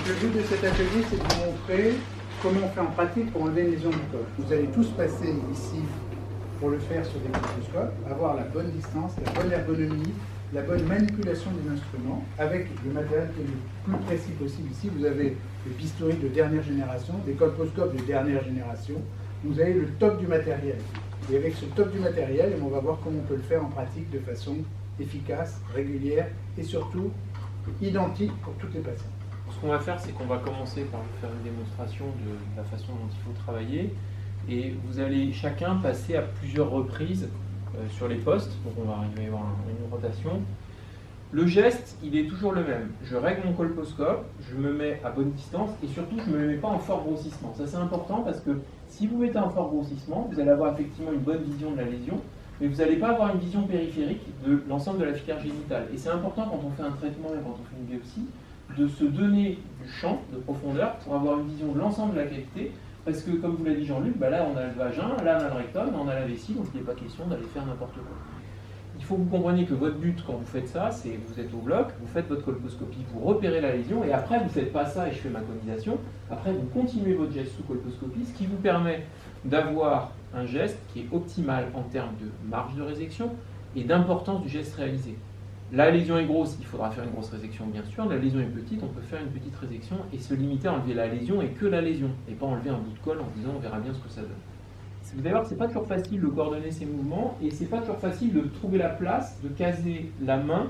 Donc le but de cet atelier, c'est de vous montrer comment on fait en pratique pour enlever une lésion du col. Vous allez tous passer ici pour le faire sur des colposcopes, avoir la bonne distance, la bonne ergonomie, la bonne manipulation des instruments, avec le matériel qui est le plus précis possible. Ici, vous avez le bistouri de dernière génération, des colposcopes de dernière génération. Vous avez le top du matériel. Et avec ce top du matériel, on va voir comment on peut le faire en pratique de façon efficace, régulière et surtout identique pour toutes les patients. Ce qu'on va faire, c'est qu'on va commencer par vous faire une démonstration de la façon dont il faut travailler. Et vous allez chacun passer à plusieurs reprises sur les postes. Donc on va arriver à avoir une rotation. Le geste, il est toujours le même. Je règle mon colposcope, je me mets à bonne distance et surtout, je ne me mets pas en fort grossissement. Ça, c'est important parce que si vous mettez en fort grossissement, vous allez avoir effectivement une bonne vision de la lésion, mais vous n'allez pas avoir une vision périphérique de l'ensemble de la filière génitale. Et c'est important quand on fait un traitement et quand on fait une biopsie, de se donner du champ de profondeur pour avoir une vision de l'ensemble de la cavité. Parce que, comme vous l'a dit Jean-Luc, là on a le vagin, là on a le rectum, là on a la vessie, donc il n'est pas question d'aller faire n'importe quoi. Il faut que vous compreniez que votre but quand vous faites ça, c'est vous êtes au bloc, vous faites votre colposcopie, vous repérez la lésion, et après vous ne faites pas ça et je fais ma conisation, après vous continuez votre geste sous colposcopie, ce qui vous permet d'avoir un geste qui est optimal en termes de marge de résection et d'importance du geste réalisé. La lésion est grosse, il faudra faire une grosse résection bien sûr. La lésion est petite, on peut faire une petite résection et se limiter à enlever la lésion et que la lésion, et pas enlever un bout de colle en disant on verra bien ce que ça donne. Vous allez voir que c'est pas toujours facile de coordonner ces mouvements et c'est pas toujours facile de trouver la place, de caser la main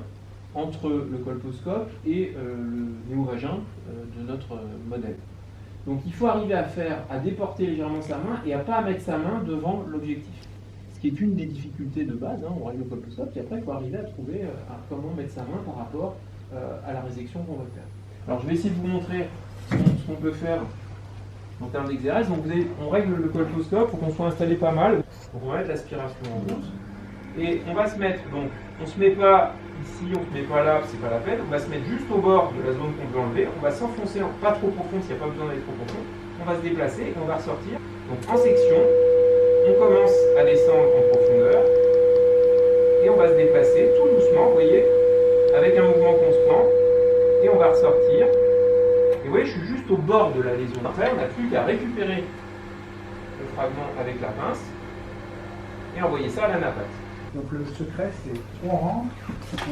entre le colposcope et le néovagin de notre modèle. Donc il faut arriver à déporter légèrement sa main et à pas mettre sa main devant l'objectif. Ce qui est une des difficultés de base, on règle le colposcope, et après il faut arriver à trouver comment mettre sa main par rapport à la résection qu'on va faire. Alors je vais essayer de vous montrer ce qu'on peut faire en termes d'exérèse. Donc on règle le colposcope, il faut qu'on soit installé pas mal. Donc on va mettre l'aspiration en route. Et on va se mettre, donc on ne se met pas ici, on ne se met pas là, c'est pas la peine. On va se mettre juste au bord de la zone qu'on veut enlever. On va s'enfoncer pas trop profond s'il n'y a pas besoin d'aller trop profond. On va se déplacer et on va ressortir. Donc en section, on commence à descendre en profondeur. Et on va se déplacer tout doucement, vous voyez, avec un mouvement constant. Et on va ressortir. Et vous voyez, je suis juste au bord de la lésion. Après, on n'a plus qu'à récupérer le fragment avec la pince et envoyer ça à l'anapathe. Donc le secret, c'est on rentre,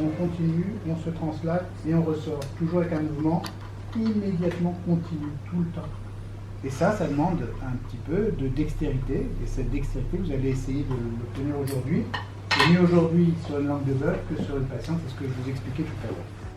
on continue, on se translate et on ressort. Toujours avec un mouvement immédiatement continu, tout le temps. Et ça demande un petit peu de dextérité. Et cette dextérité, vous allez essayer de l'obtenir aujourd'hui. C'est mieux aujourd'hui sur une langue de bœuf que sur une patiente, c'est ce que je vous expliquais tout à l'heure.